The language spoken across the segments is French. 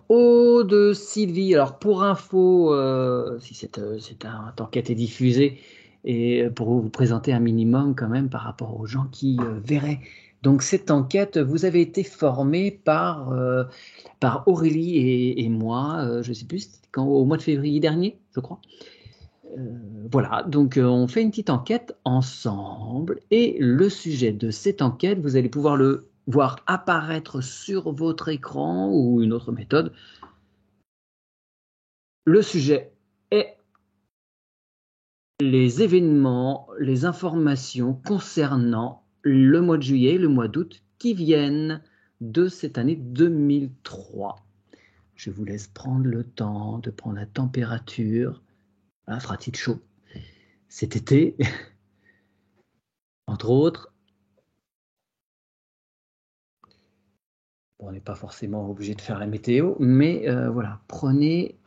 Aude, Sylvie, alors pour info, si cette enquête est diffusée, et pour vous présenter un minimum quand même par rapport aux gens qui verraient. Donc cette enquête, vous avez été formé par Aurélie et moi, je ne sais plus, c'était au mois de février dernier, je crois. Voilà, donc on fait une petite enquête ensemble et le sujet de cette enquête, vous allez pouvoir le voir apparaître sur votre écran ou une autre méthode. Le sujet est les événements, les informations concernant le mois de juillet et le mois d'août qui viennent de cette année 2003. Je vous laisse prendre le temps de prendre la température. Ah, fera-t-il chaud cet été, entre autres. Bon, on n'est pas forcément obligé de faire la météo, mais voilà, prenez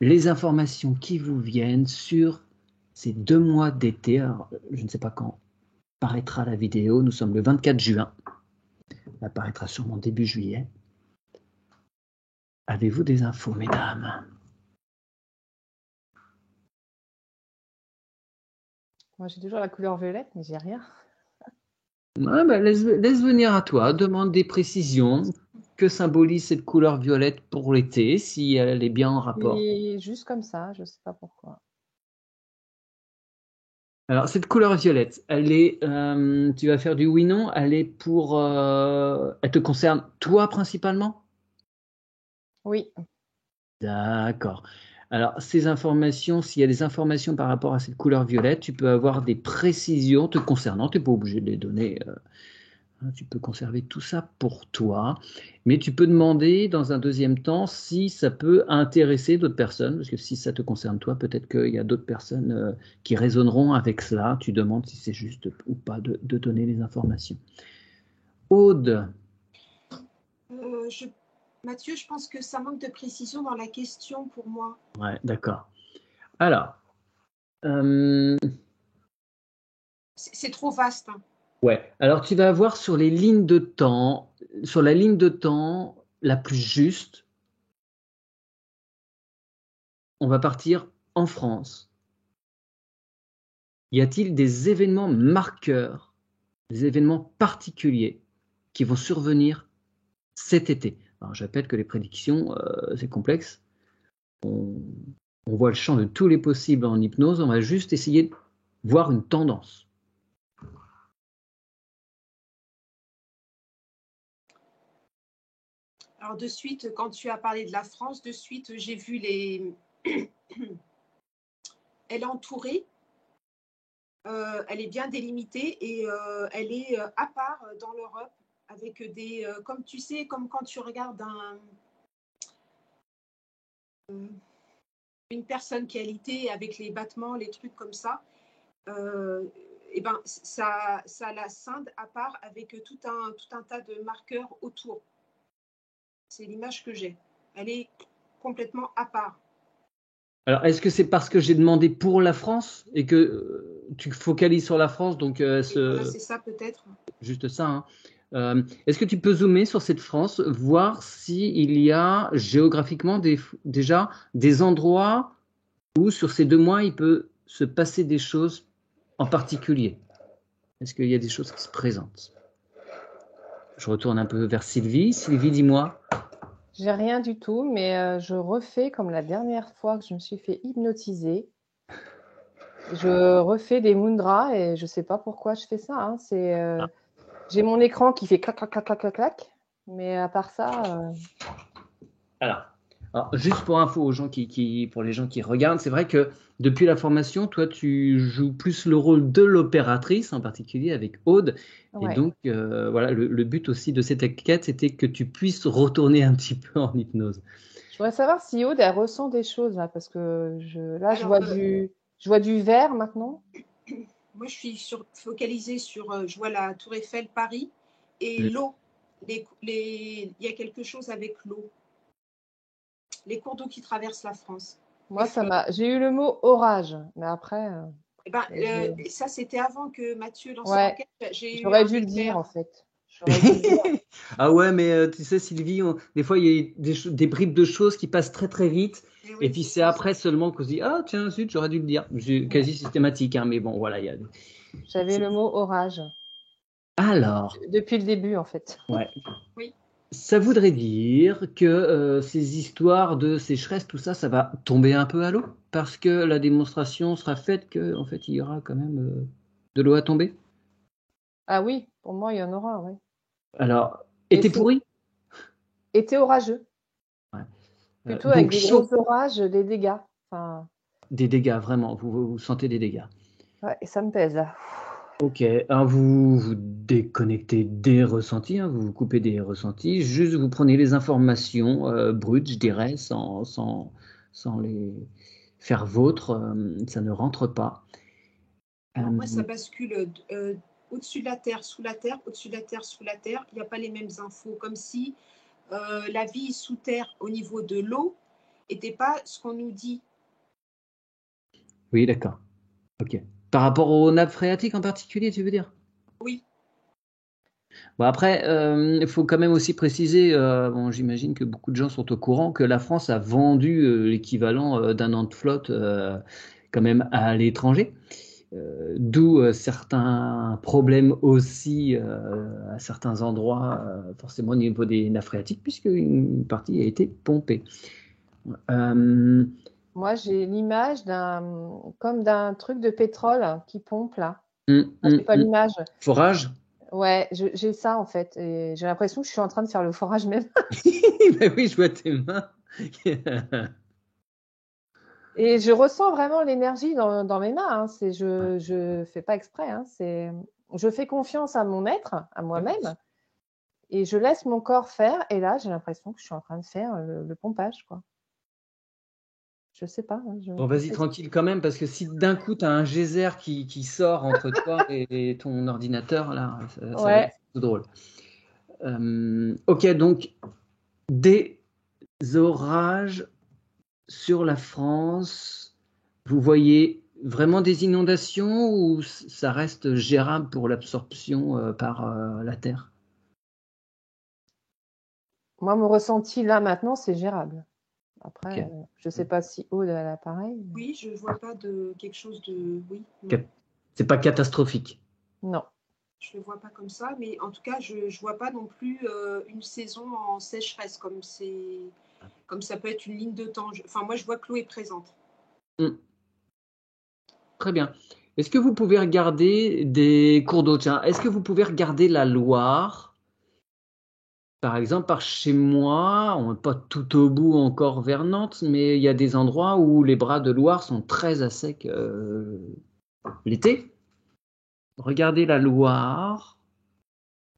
les informations qui vous viennent sur ces 2 mois d'été. Alors, je ne sais pas quand paraîtra la vidéo, nous sommes le 24 juin. Elle apparaîtra sûrement début juillet. Avez-vous des infos, mesdames? Moi, j'ai toujours la couleur violette, mais j'ai rien. Ouais, bah, laisse venir à toi, demande des précisions. Que symbolise cette couleur violette pour l'été, si elle est bien en rapport? Et juste comme ça, je ne sais pas pourquoi. Alors, cette couleur violette, elle est, tu vas faire du oui-non, elle est elle te concerne toi principalement? Oui. D'accord. Alors, ces informations, s'il y a des informations par rapport à cette couleur violette, tu peux avoir des précisions te concernant. Tu n'es pas obligé de les donner. Tu peux conserver tout ça pour toi. Mais tu peux demander dans un deuxième temps si ça peut intéresser d'autres personnes. Parce que si ça te concerne toi, peut-être qu'il y a d'autres personnes qui résonneront avec cela. Tu demandes si c'est juste ou pas de donner les informations. Aude. Mathieu, je pense que ça manque de précision dans la question pour moi. Ouais, d'accord. Alors. C'est trop vaste. Hein. Ouais. Alors tu vas avoir sur les lignes de temps, sur la ligne de temps la plus juste, on va partir en France. Y a-t-il des événements marqueurs, des événements particuliers qui vont survenir cet été? Alors j'appelle que les prédictions, c'est complexe. On voit le champ de tous les possibles en hypnose, on va juste essayer de voir une tendance. Alors de suite, quand tu as parlé de la France, de suite, j'ai vu les... Elle est entourée, elle est bien délimitée et elle est à part dans l'Europe avec des... comme tu sais, comme quand tu regardes une personne qui est alitée avec les battements, les trucs comme ça, et ben, ça la scinde à part avec tout un tas de marqueurs autour. C'est l'image que j'ai. Elle est complètement à part. Alors, est-ce que c'est parce que j'ai demandé pour la France et que tu focalises sur la France, donc Voilà, c'est ça peut-être. Juste ça. Hein. Est-ce que tu peux zoomer sur cette France, voir s'il y a géographiquement déjà des endroits où sur ces 2 mois, il peut se passer des choses en particulier? Est-ce qu'il y a des choses qui se présentent? Je retourne un peu vers Sylvie. Sylvie, dis-moi. J'ai rien du tout, mais je refais comme la dernière fois que je me suis fait hypnotiser. Je refais des mudras et je ne sais pas pourquoi je fais ça. Hein. J'ai mon écran qui fait clac, clac, clac, clac, clac, clac. Mais à part ça. Alors, juste pour info aux gens pour les gens qui regardent, c'est vrai que depuis la formation, toi, tu joues plus le rôle de l'opératrice, en particulier avec Aude. Ouais. Et donc, voilà, le but aussi de cette enquête, c'était que tu puisses retourner un petit peu en hypnose. Je voudrais savoir si Aude, elle ressent des choses, là, parce que je vois du vert maintenant. Moi, je suis focalisée sur, je vois la Tour Eiffel, Paris, et l'eau. Il y a quelque chose avec l'eau. Les cours d'eau qui traversent la France. Moi, j'ai eu le mot orage, mais après. Ça, c'était avant que Mathieu lance ouais, l'enquête. j'aurais dû le dire, en fait. J'aurais dû le dire. Ah ouais, mais tu sais, Sylvie, des fois, il y a des bribes de choses qui passent très très vite. Et Et oui, puis c'est après seulement qu'on se dit, ah tiens, zut, j'aurais dû le dire. Quasi systématique, hein, mais bon, voilà. J'avais le mot orage Alors, depuis le début, en fait. ouais. oui. Ça voudrait dire que ces histoires de sécheresse, tout ça, ça va tomber un peu à l'eau parce que la démonstration sera faite que, en fait, il y aura quand même de l'eau à tomber. Ah oui, pour moi, il y en aura, oui. Alors, Mais été c'est pourri? été orageux. Ouais. Plutôt avec Donc des chaud, gros orages, des dégâts. Enfin, des dégâts, vraiment, vous sentez des dégâts. ouais, et ça me pèse, là. Ok, alors vous déconnectez des ressentis, hein, vous vous coupez des ressentis, juste vous prenez les informations brutes, je dirais, sans les faire vôtres, ça ne rentre pas. Alors moi, ça Euh, bascule au-dessus de la Terre, sous la Terre, au-dessus de la Terre, sous la Terre. Il n'y a pas les mêmes infos, comme si la vie sous Terre au niveau de l'eau n'était pas ce qu'on nous dit. oui, d'accord. Ok. Par rapport aux nappes phréatiques en particulier, tu veux dire? Oui, Bon, après, il faut quand même aussi préciser, bon, j'imagine que beaucoup de gens sont au courant que la France a vendu l'équivalent d'un an de flotte quand même à l'étranger. D'où certains problèmes aussi à certains endroits, forcément au niveau des nappes phréatiques, puisque une partie a été pompée. Euh, Moi, j'ai l'image comme d'un truc de pétrole qui pompe, là. hum, Ah, j'ai hum, pas hum. l'image. Forage? Ouais, j'ai ça, en fait. Et j'ai l'impression que je suis en train de faire le forage même. Ben oui, je vois tes mains. Et je ressens vraiment l'énergie dans mes mains, hein. Je fais pas exprès, hein. Je fais confiance à mon être, à moi-même, et je laisse mon corps faire. Et là, j'ai l'impression que je suis en train de faire le pompage, quoi. Je sais pas, hein, Bon, fais vas-y, pas exprès. tranquille quand même, parce que si d'un coup, tu as un geyser qui sort entre toi et ton ordinateur, là, ça va être Ouais. tout drôle. Ok, donc, des orages sur la France, vous voyez vraiment des inondations ou ça reste gérable pour l'absorption par la Terre? Moi, mon ressenti là maintenant, c'est gérable. Après, Ok. je sais pas si Aude a l'appareil. oui, je ne vois pas de quelque chose de... Oui, non, Cat- C'est pas catastrophique. Non. je ne le vois pas comme ça. Mais en tout cas, je ne vois pas non plus une saison en sécheresse, comme ça peut être une ligne de temps. Enfin, moi, je vois que l'eau est présente. Hmm, très bien. Est-ce que vous pouvez regarder des cours d'eau? Tiens, est-ce que vous pouvez regarder la Loire? Par exemple, par chez moi, on n'est pas tout au bout encore vers Nantes, mais il y a des endroits où les bras de Loire sont très à sec l'été. Regardez la Loire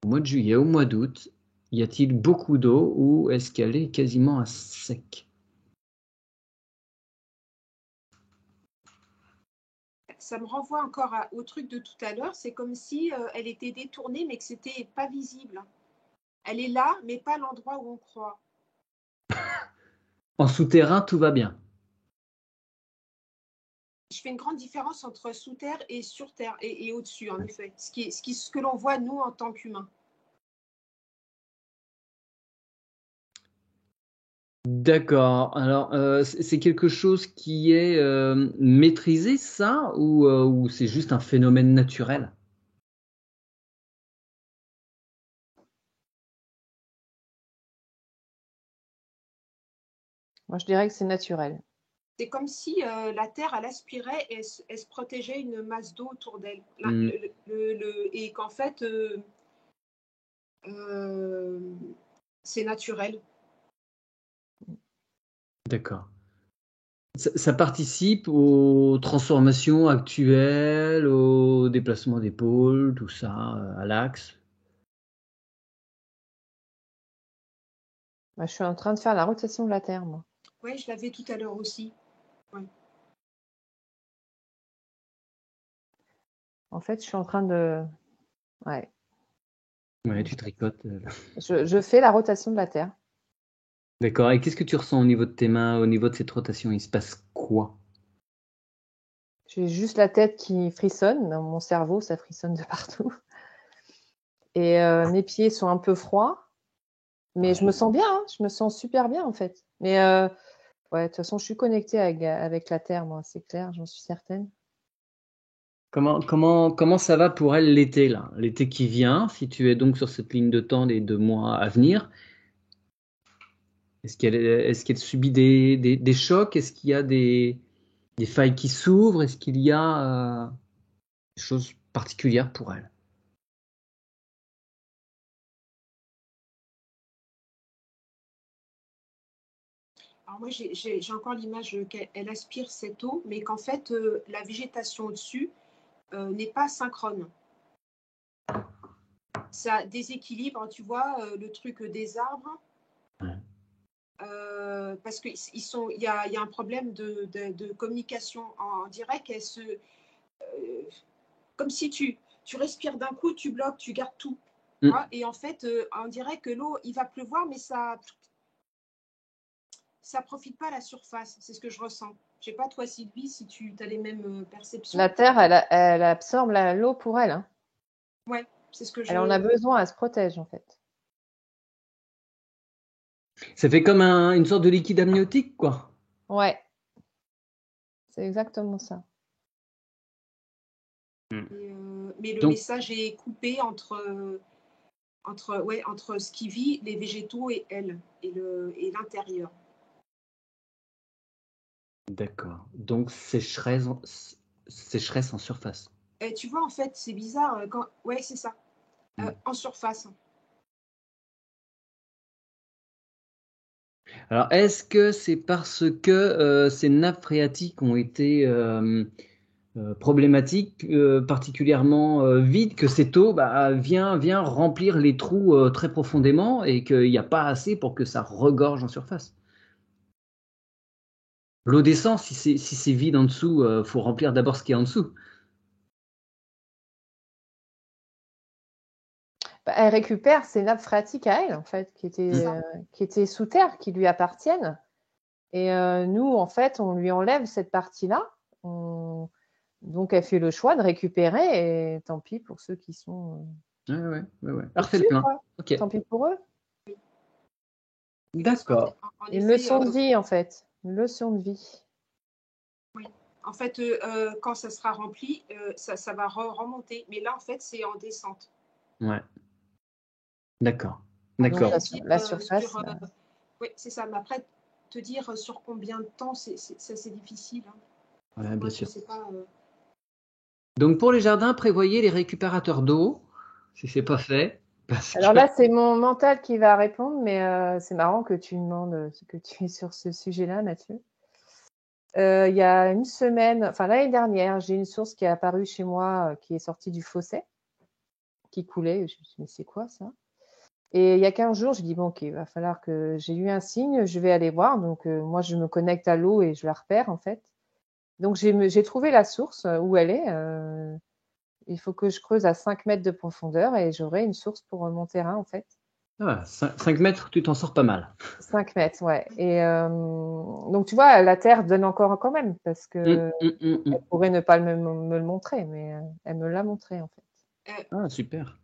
au mois de juillet, au mois d'août. Y a-t-il beaucoup d'eau ou est-ce qu'elle est quasiment à sec? Ça me renvoie encore au truc de tout à l'heure. C'est comme si elle était détournée, mais que c'était pas visible. Elle est là, mais pas à l'endroit où on croit. En souterrain, tout va bien. Je fais une grande différence entre sous terre et sur terre et au-dessus, en effet. Ce que l'on voit, nous, en tant qu'humains. D'accord. Alors, c'est quelque chose qui est maîtrisé, ça, ou c'est juste un phénomène naturel? Moi, je dirais que c'est naturel. C'est comme si la Terre, elle aspirait et elle se protégeait une masse d'eau autour d'elle. Hmm, Et qu'en fait, euh, c'est naturel. d'accord. Ça participe aux transformations actuelles, au déplacement des pôles, tout ça, à l'axe. Moi, je suis en train de faire la rotation de la Terre, moi. Oui, je l'avais tout à l'heure aussi. Ouais. En fait, je suis en train de... Ouais. Ouais, tu tricotes. Je fais la rotation de la Terre. D'accord. Et qu'est-ce que tu ressens au niveau de tes mains, au niveau de cette rotation? Il se passe quoi? J'ai juste la tête qui frissonne. Dans mon cerveau, ça frissonne de partout. Et mes pieds sont un peu froids, mais je me sens bien, hein, je me sens super bien en fait. Mais ouais, de toute façon, je suis connectée avec la Terre, moi, c'est clair, j'en suis certaine. Comment ça va pour elle l'été, là? L'été qui vient, si tu es donc sur cette ligne de temps des 2 mois à venir, est-ce qu'elle subit des chocs? Est-ce qu'il y a des failles qui s'ouvrent? Est-ce qu'il y a des choses particulières pour elle? Alors moi, j'ai encore l'image qu'elle aspire cette eau, mais qu'en fait, la végétation au-dessus n'est pas synchrone. Ça déséquilibre, tu vois, le truc des arbres. Ouais. Parce qu'il y a un problème de communication en direct. Comme si tu respires d'un coup, tu bloques, tu gardes tout. Et en fait, on dirait que l'eau, il va pleuvoir, mais ça profite pas à la surface. C'est ce que je ressens. Je sais pas, toi, Sylvie, si tu as les mêmes perceptions. La Terre, elle absorbe l'eau pour elle. Hein. Ouais, c'est ce que Elle en a besoin, elle se protège en fait. Ça fait comme une sorte de liquide amniotique, quoi. Ouais, c'est exactement ça. Mais le Donc, message est coupé entre ce qui vit, les végétaux et elle, et l'intérieur. d'accord. Donc, sécheresse en surface. Et tu vois, en fait, c'est bizarre. Ouais, c'est ça. En surface. Alors, est-ce que c'est parce que ces nappes phréatiques ont été problématiques, particulièrement vides, que cette eau vient remplir les trous très profondément et qu'il n'y a pas assez pour que ça regorge en surface? L'eau descend, si c'est vide en dessous, faut remplir d'abord ce qui est en dessous. Elle récupère ses nappes phréatiques à elle, en fait, qui étaient sous terre, qui lui appartiennent. Et nous, en fait, on lui enlève cette partie-là. Donc, elle fait le choix de récupérer, et tant pis pour ceux qui sont Ouais. Alors, fais le au-dessus, plein. quoi. Ok. Tant pis pour eux. D'accord. Une leçon de vie, en fait. Une leçon de vie. Oui. En fait, quand ça sera rempli, ça va remonter. Mais là, en fait, c'est en descente. Ouais. D'accord. Donc, D'accord. la surface. Oui, c'est ça. Mais après, te dire sur combien de temps, c'est difficile. Hein. Ouais, Moi, bien je sûr. sais pas. Donc, pour les jardins, prévoyez les récupérateurs d'eau, si c'est pas fait. Parce Alors que... là, c'est mon mental qui va répondre, mais c'est marrant que tu demandes que tu es sur ce sujet-là, Mathieu. Il y a une semaine, enfin l'année dernière, j'ai une source qui est apparue chez moi, qui est sortie du fossé, qui coulait. Je me suis dit, mais c'est quoi ça? Et il y a 15 jours, j'ai dit, bon, ok, il va falloir que j'ai eu un signe, je vais aller voir. Donc, moi, je me connecte à l'eau et je la repère, en fait. Donc, j'ai trouvé la source où elle est. Il faut que je creuse à 5 mètres de profondeur et j'aurai une source pour mon terrain, en fait. Ah, 5 mètres, tu t'en sors pas mal. 5 mètres, ouais. Et donc, tu vois, la Terre donne encore quand même, parce que elle pourrait ne pas me le montrer, mais elle me l'a montré, en fait. Ah, super.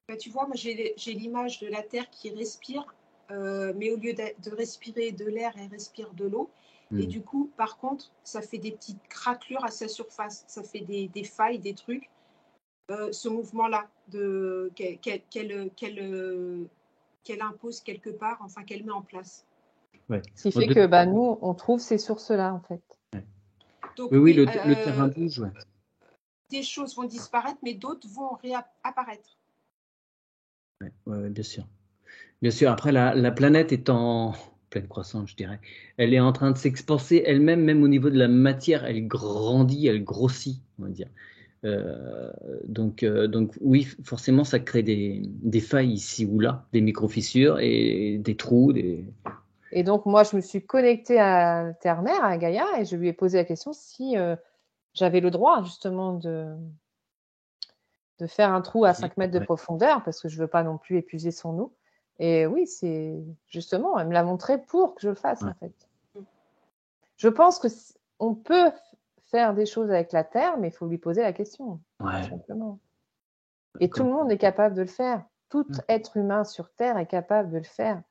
Bah, tu vois, moi, j'ai l'image de la Terre qui respire, mais au lieu de respirer de l'air, elle respire de l'eau. Et du coup, par contre, ça fait des petites craquelures à sa surface. Ça fait des failles, des trucs. Ce mouvement-là qu'elle impose quelque part, enfin qu'elle met en place. Ouais. Ce qui fait que nous, on trouve ces sources-là, en fait. Ouais. Donc, Oui, le terrain bouge. Ouais. Des choses vont disparaître, mais d'autres vont réapparaître. Ouais, bien sûr. Bien sûr, après, la planète est en pleine croissance, je dirais. Elle est en train de s'expanser elle-même, même au niveau de la matière. Elle grandit, elle grossit, on va dire. Donc oui, forcément, ça crée des failles ici ou là, des micro-fissures et des trous. Et donc, moi, je me suis connectée à Terre-Mère, à Gaïa, et je lui ai posé la question si j'avais le droit, justement, de faire un trou à 5 mètres de profondeur, parce que je ne veux pas non plus épuiser son eau. Et oui, c'est justement, elle me l'a montré pour que je le fasse, en fait. Je pense qu'on peut faire des choses avec la Terre, mais il faut lui poser la question, tout simplement. Et tout le monde est capable de le faire. Tout être humain sur Terre est capable de le faire.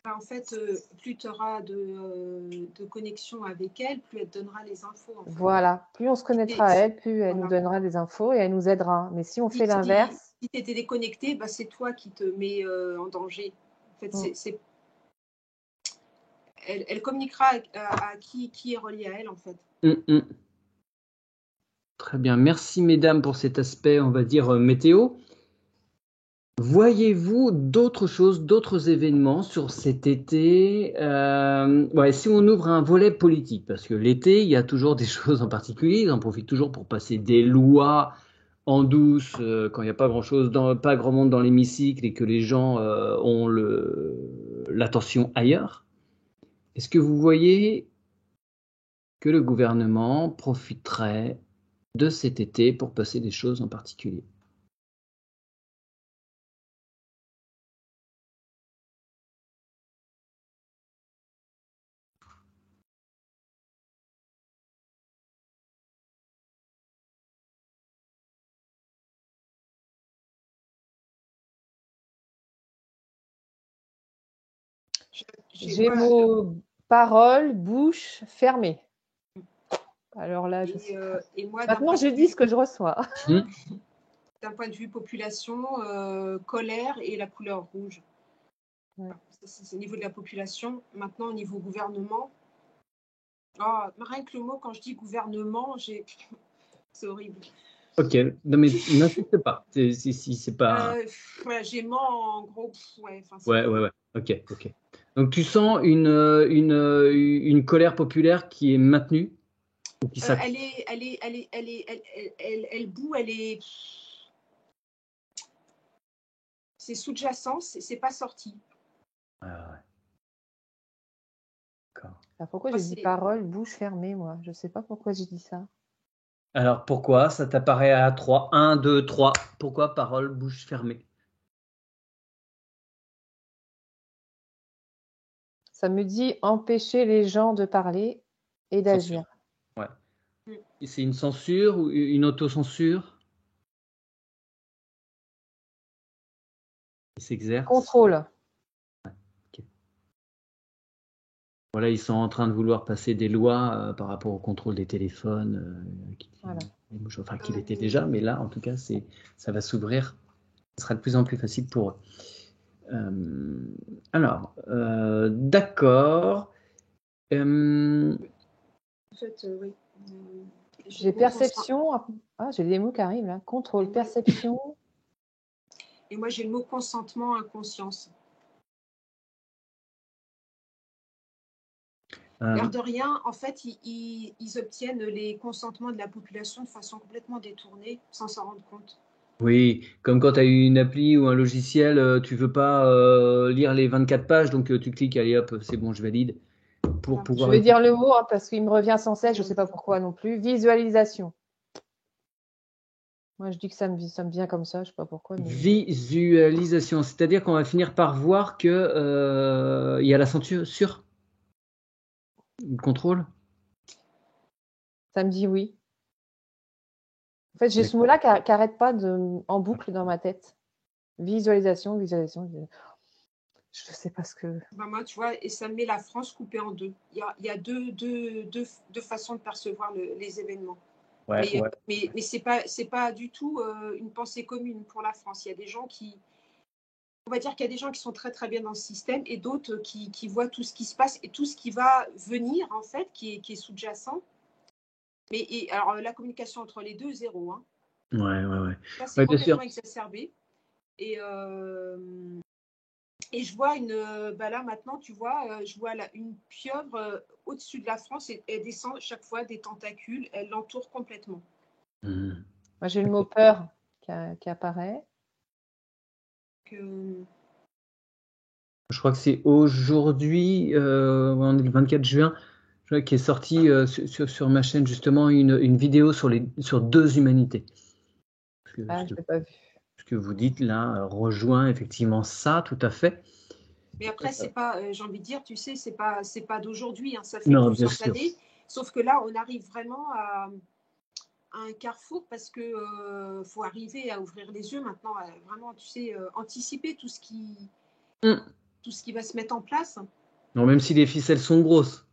En fait, plus tu auras de connexion avec elle, plus elle te donnera les infos. En fait. Voilà, plus on se connaîtra à elle, plus elle nous donnera des infos et elle nous aidera. Mais si on fait l'inverse… Si tu étais déconnecté, bah, c'est toi qui te mets en danger. En fait, elle communiquera à qui est relié à elle, en fait. Très bien. Merci, mesdames, pour cet aspect, on va dire, météo. Voyez-vous d'autres choses, d'autres événements sur cet été si on ouvre un volet politique, parce que l'été, il y a toujours des choses en particulier, ils en profitent toujours pour passer des lois en douce quand il n'y a pas pas grand monde dans l'hémicycle et que les gens ont l'attention ailleurs. Est-ce que vous voyez que le gouvernement profiterait de cet été pour passer des choses en particulier? Gémeaux, parole, bouche fermée. Alors là, et moi, maintenant, je dis ce que je reçois. D'un point de vue population, colère et la couleur rouge. Ouais. C'est au niveau de la population. Maintenant, au niveau gouvernement, rien que le mot, quand je dis gouvernement, c'est horrible. Ok, non mais n'insiste pas. Si c'est pas. Voilà, gémant en gros. Ouais. Ok. Donc tu sens une colère populaire qui est maintenue ou qui elle boue, c'est sous-jacent, c'est pas sorti. D'accord. Alors pourquoi j'ai dit parole, bouche fermée, moi? Je sais pas pourquoi j'ai dit ça. Alors pourquoi ça t'apparaît à 3? 1, 2, 3. Pourquoi parole, bouche fermée? Ça me dit empêcher les gens de parler et d'agir. Ouais. Et c'est une censure ou une autocensure? Ils s'exercent. Contrôle. Ouais. Okay. Voilà, ils sont en train de vouloir passer des lois par rapport au contrôle des téléphones, qu'il était déjà, mais là, en tout cas, ça va s'ouvrir. Ce sera de plus en plus facile pour eux. D'accord. En fait, oui. J'ai perception. J'ai des mots qui arrivent là. Contrôle, perception. Et moi, j'ai le mot consentement, inconscience. L'air de rien, en fait, ils obtiennent les consentements de la population de façon complètement détournée, sans s'en rendre compte. Oui, comme quand tu as une appli ou un logiciel, tu veux pas lire les 24 pages, donc tu cliques, allez hop, c'est bon, je valide. Pour pouvoir je vais dire le mot parce qu'il me revient sans cesse, je ne sais pas pourquoi non plus. Visualisation. Moi, je dis que ça me vient comme ça, je ne sais pas pourquoi. Mais... Visualisation, c'est-à-dire qu'on va finir par voir qu'il y a la censure, le contrôle. Ça me dit oui. En fait, j'ai ce mot-là qui n'arrête pas en boucle dans ma tête. Visualisation. Je ne sais pas ce que… Moi, tu vois, et ça met la France coupée en deux. Il y a deux façons de percevoir les événements. Mais c'est pas du tout une pensée commune pour la France. Il y a des gens on va dire qu'il y a des gens qui sont très très bien dans le système et d'autres qui voient tout ce qui se passe et tout ce qui va venir en fait, qui est sous-jacent. Alors la communication entre les deux, zéro. Hein. Ouais. Ça, c'est complètement exacerbé. Et je vois là maintenant, tu vois, je vois une pieuvre au-dessus de la France et elle descend chaque fois des tentacules, elle l'entoure complètement. Moi, j'ai le mot peur qui apparaît. Je crois que c'est aujourd'hui, on est le 24 juin, qui est sorti sur ma chaîne justement une vidéo sur deux humanités. Je l'ai pas vu. Ce que vous dites là rejoint effectivement ça, tout à fait. Mais après, c'est pas, j'ai envie de dire, tu sais, c'est pas d'aujourd'hui, hein, ça fait plusieurs années. Sauf que là, on arrive vraiment un carrefour parce que faut arriver à ouvrir les yeux maintenant, vraiment, tu sais, anticiper tout ce qui va se mettre en place. Non, même si les ficelles sont grosses.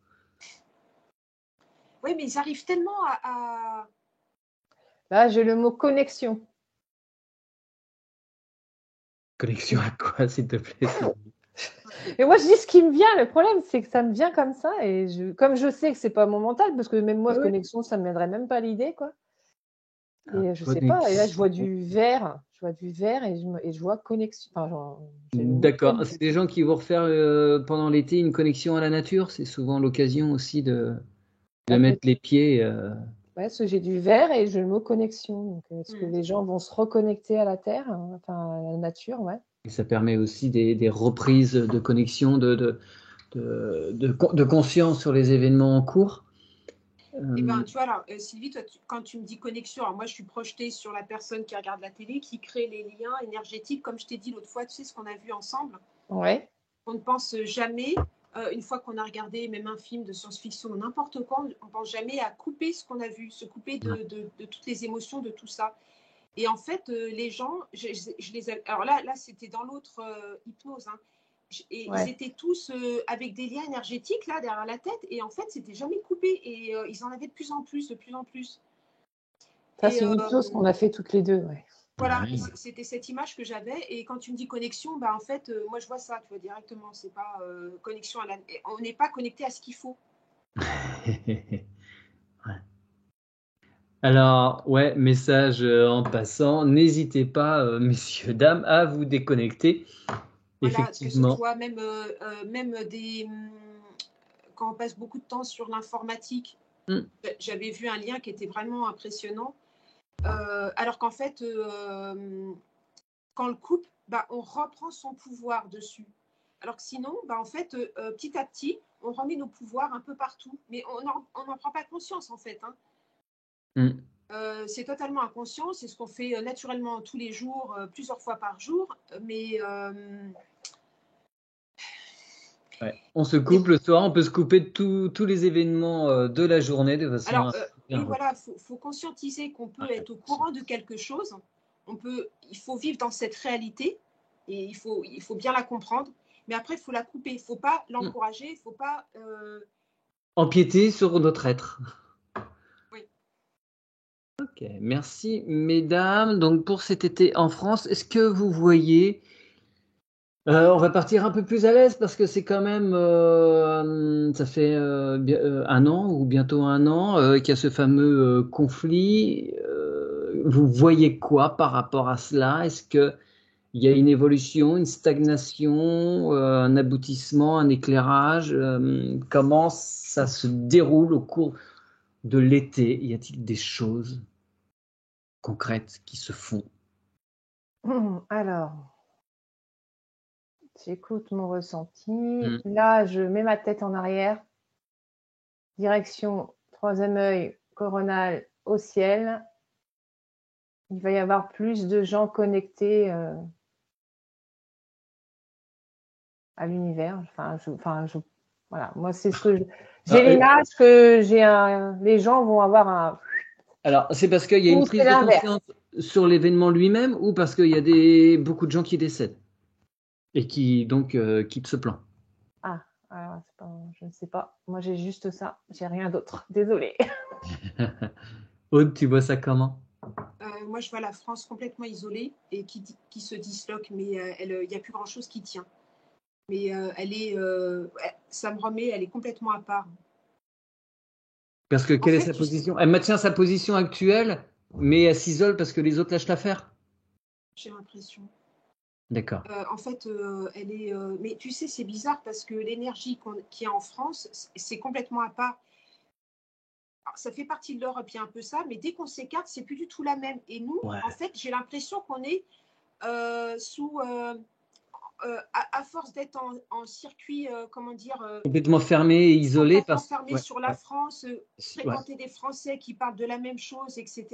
Oui, mais ils arrivent tellement à... Là, j'ai le mot connexion. Connexion à quoi, s'il te plaît? Et moi, je dis ce qui me vient. Le problème, c'est que ça me vient comme ça. Et comme je sais que c'est pas mon mental, parce que même moi, connexion, ça ne m'aiderait même pas l'idée, quoi. Et je sais pas. Et là, je vois du vert. Je vois du vert et je vois connexion. Enfin, d'accord. C'est des gens qui vont refaire pendant l'été une connexion à la nature. C'est souvent l'occasion aussi de mettre les pieds. Ouais, parce que j'ai du vert et j'ai le mot connexion. Donc, est-ce que les gens vont se reconnecter à la terre, enfin à la nature, ouais. Et ça permet aussi des reprises de connexion, de conscience sur les événements en cours. Eh ben, tu vois, alors, Sylvie, toi, quand tu me dis connexion, alors moi, je suis projetée sur la personne qui regarde la télé, qui crée les liens énergétiques, comme je t'ai dit l'autre fois, tu sais, ce qu'on a vu ensemble. Ouais. On ne pense jamais, une fois qu'on a regardé même un film de science-fiction ou n'importe quoi, on ne pense jamais à couper ce qu'on a vu, se couper de toutes les émotions, de tout ça. Et en fait, les gens, je les ai... Alors là c'était dans l'autre hypnose, hein. Et ils étaient tous avec des liens énergétiques là derrière la tête, et en fait c'était jamais coupé, et ils en avaient de plus en plus, de plus en plus. Ça, c'est une hypnose qu'on a fait toutes les deux, ouais. Voilà, c'était cette image que j'avais, et quand tu me dis connexion, bah en fait moi je vois ça, tu vois, directement, c'est pas connexion à la... On n'est pas connecté à ce qu'il faut. Ouais. Alors, ouais, message en passant, n'hésitez pas, messieurs, dames, à vous déconnecter. Voilà, Effectivement. tu vois, même quand on passe beaucoup de temps sur l'informatique, j'avais vu un lien qui était vraiment impressionnant. Alors qu'en fait, quand on le coupe, bah, on reprend son pouvoir dessus. Alors que sinon, bah, en fait, petit à petit, on remet nos pouvoirs un peu partout. Mais on n'en prend pas conscience, en fait, hein. C'est totalement inconscient. C'est ce qu'on fait naturellement tous les jours, plusieurs fois par jour. Mais ouais. On se coupe le soir, on peut se couper de tous les événements de la journée de façon alors, oui, voilà, faut conscientiser qu'on peut être au courant de quelque chose. Il faut vivre dans cette réalité, et il faut bien la comprendre. Mais après, il faut la couper. Il ne faut pas l'encourager. Il ne faut pas empiéter sur notre être. Oui. Ok, merci mesdames. Donc pour cet été en France, est-ce que vous voyez, on va partir un peu plus à l'aise parce que c'est quand même, ça fait un an ou bientôt un an qu'il y a ce fameux conflit. Vous voyez quoi par rapport à cela? Est-ce que il y a une évolution, une stagnation, un aboutissement, un éclairage? Comment ça se déroule au cours de l'été? Y a-t-il des choses concrètes qui se font? Alors, j'écoute mon ressenti. Là, je mets ma tête en arrière. Direction troisième œil coronal au ciel. Il va y avoir plus de gens connectés à l'univers. Voilà, moi c'est ce que j'ai l'image que les gens vont avoir un. Alors, c'est parce qu'il y a une prise de conscience sur l'événement lui-même, ou parce qu'il y a beaucoup de gens qui décèdent et qui donc quittent ce plan? Ah, alors, je ne sais pas. Moi j'ai juste ça, j'ai rien d'autre. Désolée. Aude, tu vois ça comment? Moi, je vois la France complètement isolée et qui se disloque, mais il n'y a plus grand-chose qui tient. Mais ça me remet, elle est complètement à part. Parce que quelle est sa position? Elle maintient sa position actuelle, mais elle s'isole parce que les autres lâchent l'affaire? J'ai l'impression. D'accord. En fait, elle est... mais tu sais, c'est bizarre parce que l'énergie qu'il y a en France, c'est complètement à part. Alors, ça fait partie de l'Europe, il y a un peu ça, mais dès qu'on s'écarte, c'est plus du tout la même. Et nous, en fait, j'ai l'impression qu'on est sous... à force d'être en circuit, comment dire, complètement fermé et isolé. Complètement fermé sur la France, fréquenter des Français qui parlent de la même chose, etc.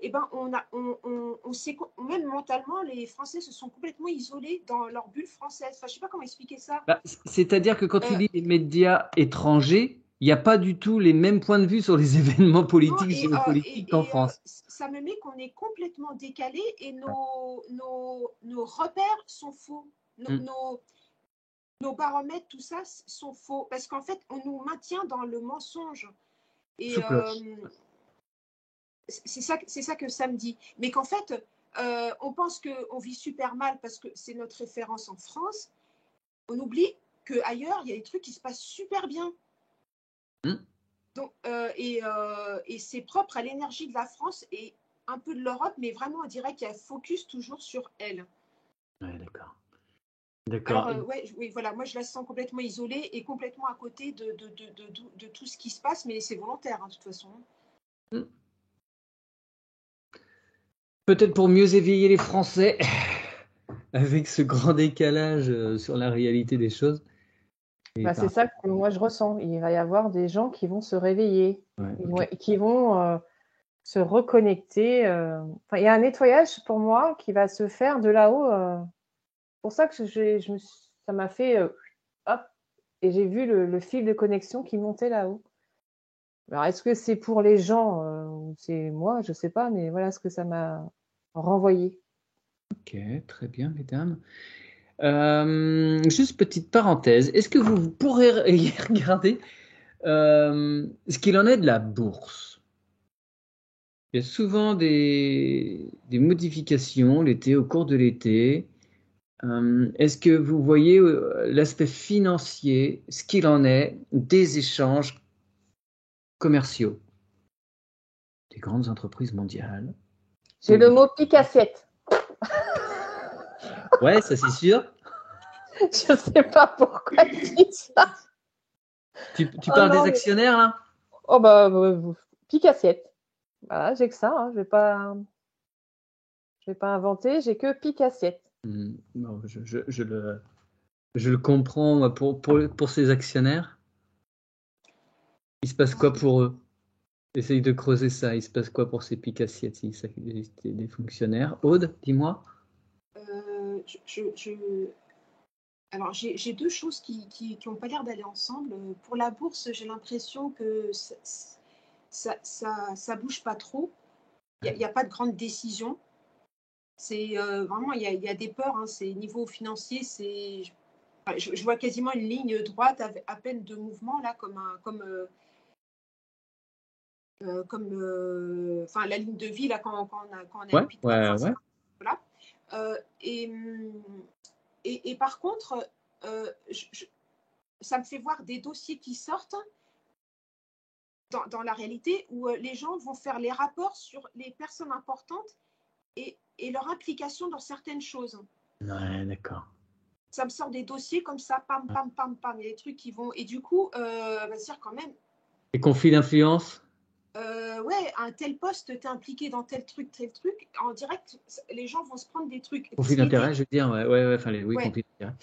Eh ben, on sait, même mentalement, les Français se sont complètement isolés dans leur bulle française. Enfin, je ne sais pas comment expliquer ça. C'est-à-dire que quand tu lis les médias étrangers, il n'y a pas du tout les mêmes points de vue sur les événements Non, politiques, géopolitiques qu'en France. ça me met qu'on est complètement décalé et nos repères sont faux. Nos baromètres, tout ça, sont faux. Parce qu'en fait, on nous maintient dans le mensonge. Et Sous cloche. c'est ça que ça me dit. Mais qu'en fait, on pense qu'on vit super mal parce que c'est notre référence en France. On oublie qu'ailleurs, il y a des trucs qui se passent super bien. Donc, et c'est propre à l'énergie de la France et un peu de l'Europe, mais vraiment, on dirait qu'il y a focus toujours sur elle. Ouais, d'accord. D'accord. Alors, oui, voilà, moi, je la sens complètement isolée et complètement à côté de tout ce qui se passe, mais c'est volontaire, hein, de toute façon. Peut-être pour mieux éveiller les Français, avec ce grand décalage sur la réalité des choses. C'est ça que moi je ressens. Il va y avoir des gens qui vont se réveiller, qui vont se reconnecter. Il y a un nettoyage pour moi qui va se faire de là-haut. C'est pour ça que ça m'a fait hop, et j'ai vu le fil de connexion qui montait là-haut. Alors est-ce que c'est pour les gens ou c'est moi, je sais pas, mais voilà ce que ça m'a renvoyé. Ok, très bien, mesdames. Juste petite parenthèse, est-ce que vous pourrez regarder ce qu'il en est de la bourse? Il y a souvent des modifications l'été, au cours de l'été. Est-ce que vous voyez l'aspect financier, ce qu'il en est des échanges commerciaux des grandes entreprises mondiales? J'ai le mot pique-assiette. Ouais, ça c'est sûr. Je sais pas pourquoi tu dis ça. Tu parles des actionnaires là? Oh pique-assiette. Voilà, j'ai que ça. Hein. Je vais pas inventer. J'ai que pique-assiette. Non, je le comprends moi, pour ces actionnaires. Il se passe quoi pour eux? Essaye de creuser ça. Il se passe quoi pour ces piques-assiettes si ça des fonctionnaires? Aude, dis-moi. Alors, j'ai deux choses qui n'ont pas l'air d'aller ensemble. Pour la bourse, j'ai l'impression que ça bouge pas trop. Il n'y a pas de grandes décisions. C'est vraiment, il y a des peurs. Hein. C'est niveau financier, je vois quasiment une ligne droite avec à peine de mouvement là, comme la ligne de vie là quand on est Ouais. voilà. Et par contre, ça me fait voir des dossiers qui sortent dans la réalité où les gens vont faire les rapports sur les personnes importantes et leur implication dans certaines choses. Ouais, d'accord. Ça me sort des dossiers comme ça, pam, pam, pam, pam. Il y a des trucs qui vont. Et du coup, dire quand même. Les conflits d'influence? Ouais, un tel poste, t'es impliqué dans tel truc. En direct, les gens vont se prendre des trucs. Conflits d'intérêt, je veux dire. Ouais. Enfin, oui, ouais. conflits d'intérêt.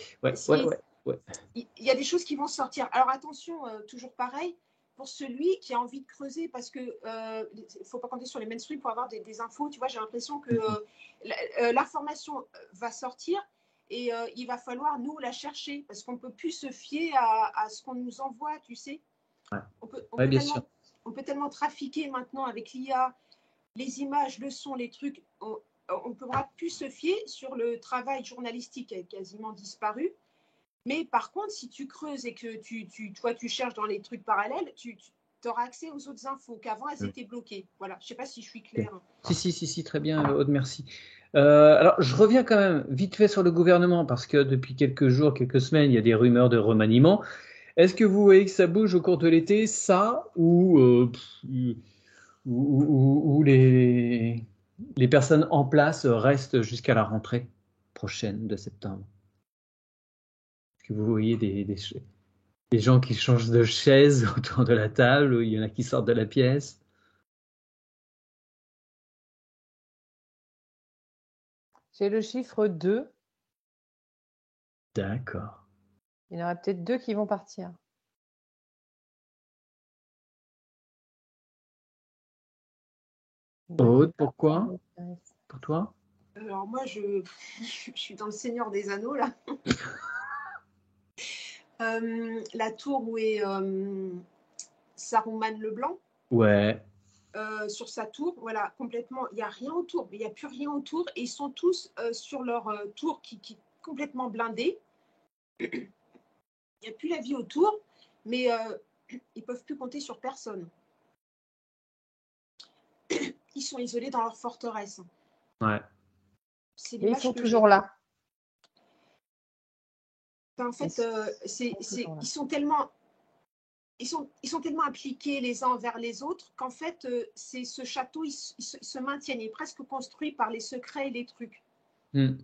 Ouais. Il y a des choses qui vont sortir. Alors attention, toujours pareil, pour celui qui a envie de creuser, parce que il faut pas compter sur les mainstream pour avoir des infos. Tu vois, j'ai l'impression que l'information va sortir et il va falloir nous la chercher parce qu'on peut plus se fier à ce qu'on nous envoie, tu sais. Ouais. On peut tellement trafiquer maintenant avec l'IA, les images, le son, les trucs. On ne pourra plus se fier sur le travail journalistique qui a quasiment disparu. Mais par contre, si tu creuses et que tu cherches dans les trucs parallèles, tu auras accès aux autres infos qu'avant, elles étaient bloquées. Voilà, je ne sais pas si je suis claire. Si, très bien, Aude, merci. Alors, je reviens quand même vite fait sur le gouvernement, parce que depuis quelques jours, quelques semaines, il y a des rumeurs de remaniement. Est-ce que vous voyez que ça bouge au cours de l'été, ça, ou les personnes en place restent jusqu'à la rentrée prochaine de septembre? Est-ce que vous voyez des gens qui changent de chaise autour de la table, ou il y en a qui sortent de la pièce? J'ai le chiffre 2. D'accord. Il y en aura peut-être 2 qui vont partir. Aude, pourquoi? Pour toi? Alors moi, je suis dans le Seigneur des Anneaux, là. La tour où est Saruman le Blanc. Ouais. Sur sa tour, voilà, complètement, il n'y a rien autour, il n'y a plus rien autour, et ils sont tous sur leur tour qui est complètement blindée. Il n'y a plus la vie autour, mais ils ne peuvent plus compter sur personne. Ils sont isolés dans leur forteresse. Ouais. C'est Mais ils l'image sont que toujours là. En fait, ils sont tellement impliqués les uns envers les autres qu'en fait, ce château, il se maintient, il est presque construit par les secrets et les trucs. S'il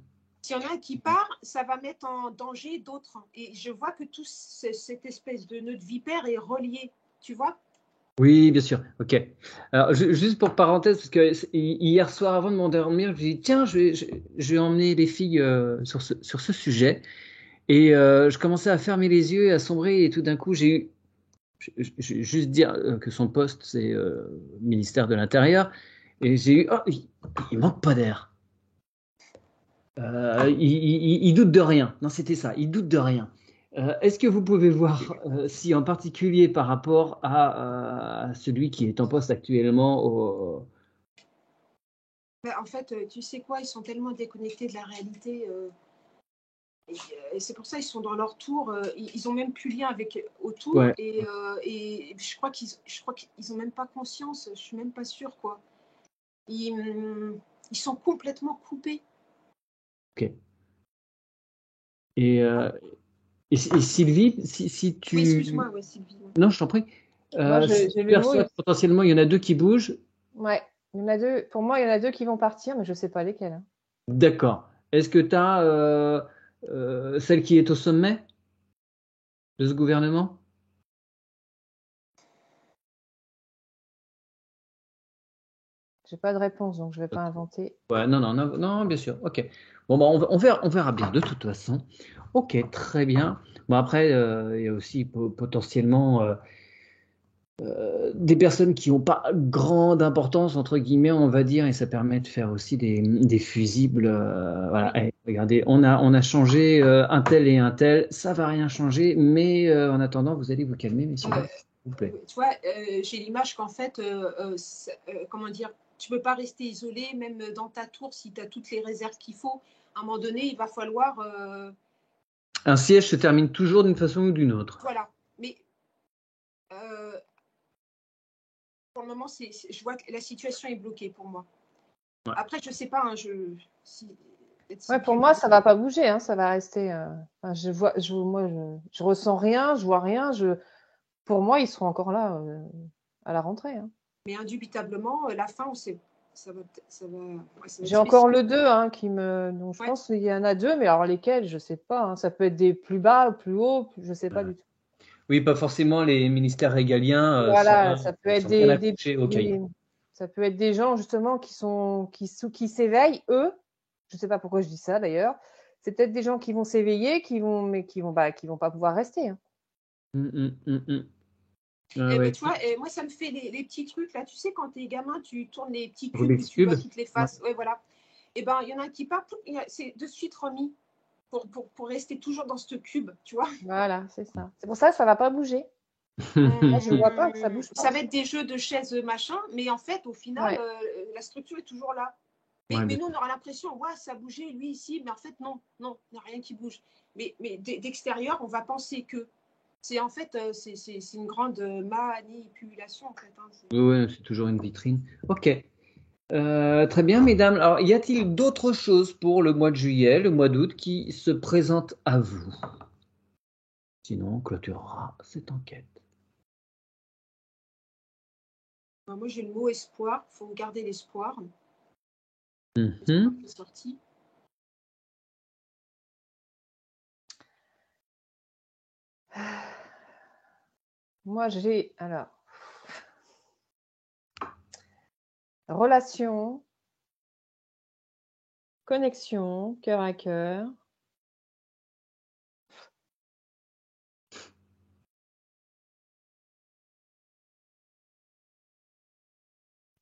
y en a un qui part, ça va mettre en danger d'autres. Et je vois que toute cette espèce de nœud de vipère est relié, tu vois? Oui, bien sûr. Ok. Alors, juste pour parenthèse, parce que hier soir, avant de m'endormir, je me dis, tiens, je vais emmener les filles sur ce sujet. Et je commençais à fermer les yeux, à sombrer, et tout d'un coup, j'ai eu. Je vais juste dire que son poste, c'est ministère de l'Intérieur. Et j'ai eu. Oh, il manque pas d'air. Il doute de rien. Non, c'était ça. Il doute de rien. Est-ce que vous pouvez voir si en particulier par rapport à celui qui est en poste actuellement En fait, tu sais quoi, ils sont tellement déconnectés de la réalité. Et c'est pour ça qu'ils sont dans leur tour. Ils n'ont même plus lien avec autour. Ouais. Et je crois qu'ils n'ont même pas conscience. Je suis même pas sûre, quoi. Ils sont complètement coupés. Ok. Et Sylvie, si tu. Oui, excuse-moi, ouais, Sylvie. Ouais. Non, je t'en prie. Moi, Si j'ai tu le mot. perçois que potentiellement il y en a deux qui bougent, Ouais, il y en a deux. Pour moi, il y en a deux qui vont partir, mais je ne sais pas lesquels. d'accord. Est-ce que tu as celle qui est au sommet de ce gouvernement? J'ai pas de réponse, donc je vais pas inventer. Ouais, non, non, non, non, bien sûr. Ok. Bon, bah, on verra bien de toute façon. Ok, très bien. Bon, après, il y a aussi potentiellement des personnes qui n'ont pas grande importance, entre guillemets, on va dire, et ça permet de faire aussi des fusibles. Voilà. Oui. Eh, regardez, on a changé un tel et un tel, ça va rien changer, mais en attendant, vous allez vous calmer, messieurs, s'il vous plaît. Tu vois, j'ai l'image qu'en fait, comment dire, tu peux pas rester isolé, même dans ta tour, si tu as toutes les réserves qu'il faut. À un moment donné, il va falloir. Un siège se termine toujours d'une façon ou d'une autre. Voilà. Mais pour le moment, je vois que la situation est bloquée pour moi. Ouais. Après, je sais pas. Hein, Ouais, pour moi, ça va pas bouger, hein, ça va rester. Enfin, je ressens rien, je vois rien. Pour moi, ils seront encore là à la rentrée. Hein. Mais indubitablement, la fin, on sait. Ça va ouais, J'ai encore spécial. le 2 hein, donc je pense qu'il y en a deux, mais alors lesquels, je sais pas. Hein. Ça peut être des plus bas, plus hauts, je sais pas du tout. Oui, pas forcément les ministères régaliens Voilà, ça peut être sont bien accrochés au cahier. ça peut être des gens justement qui s'éveillent, eux. Je sais pas pourquoi je dis ça d'ailleurs. C'est peut-être des gens qui vont s'éveiller, mais qui vont pas pouvoir rester. Hein. Ben, Ouais. tu vois, moi, ça me fait les petits trucs là. Tu sais, quand t'es gamin, tu tournes les petits cubes où Rubik's tu vois Cube. toutes les faces. Ouais, voilà. Et ben, il y en a un qui part, c'est de suite remis pour rester toujours dans ce cube, tu vois. Voilà, c'est ça. C'est pour ça que ça va pas bouger. Là, je vois pas que ça bouge pas. Ça va être des jeux de chaises machin, mais en fait, au final, Ouais. la structure est toujours là. Ouais, Mais nous, on aura l'impression, ouais, ça a bougé, lui ici, mais en fait, non, il n'y a rien qui bouge. Mais d'extérieur, on va penser que. C'est en fait, c'est une grande manipulation, en fait. Hein. ouais, c'est toujours une vitrine. Ok. Très bien, mesdames. Alors, y a-t-il d'autres choses pour le mois de juillet, le mois d'août qui se présentent à vous? Sinon, on clôturera cette enquête. Moi, j'ai le mot espoir. Il faut garder l'espoir. Mm-hmm. Qui est sorti. Moi, j'ai alors relation, connexion, cœur à cœur.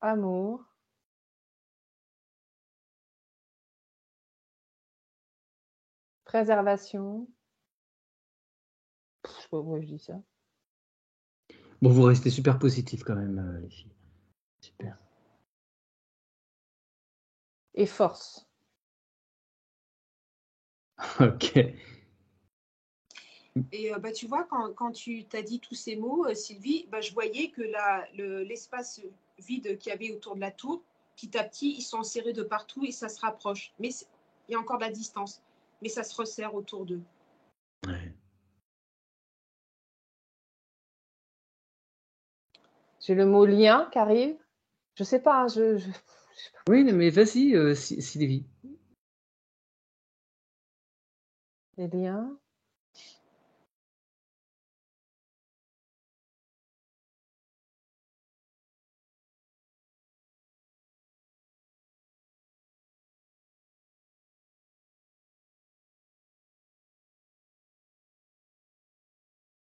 Amour. Préservation. Je sais pas pourquoi je dis ça. Bon, vous restez super positif quand même, les filles. Super. Et force. Ok. Et tu vois, quand tu t'as dit tous ces mots, Sylvie, je voyais que l'espace vide qu'il y avait autour de la tour, petit à petit, ils sont serrés de partout et ça se rapproche. Mais il y a encore de la distance, mais ça se resserre autour d'eux. Ouais. J'ai le mot lien qui arrive. Je sais pas, Oui, mais vas-y, Sylvie. les liens.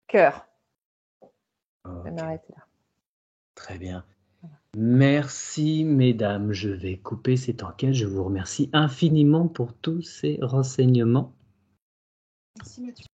Cœur. Je vais Ok. m'arrêter là. Très bien. Merci, mesdames. Je vais couper cette enquête. Je vous remercie infiniment pour tous ces renseignements. Merci Mathieu.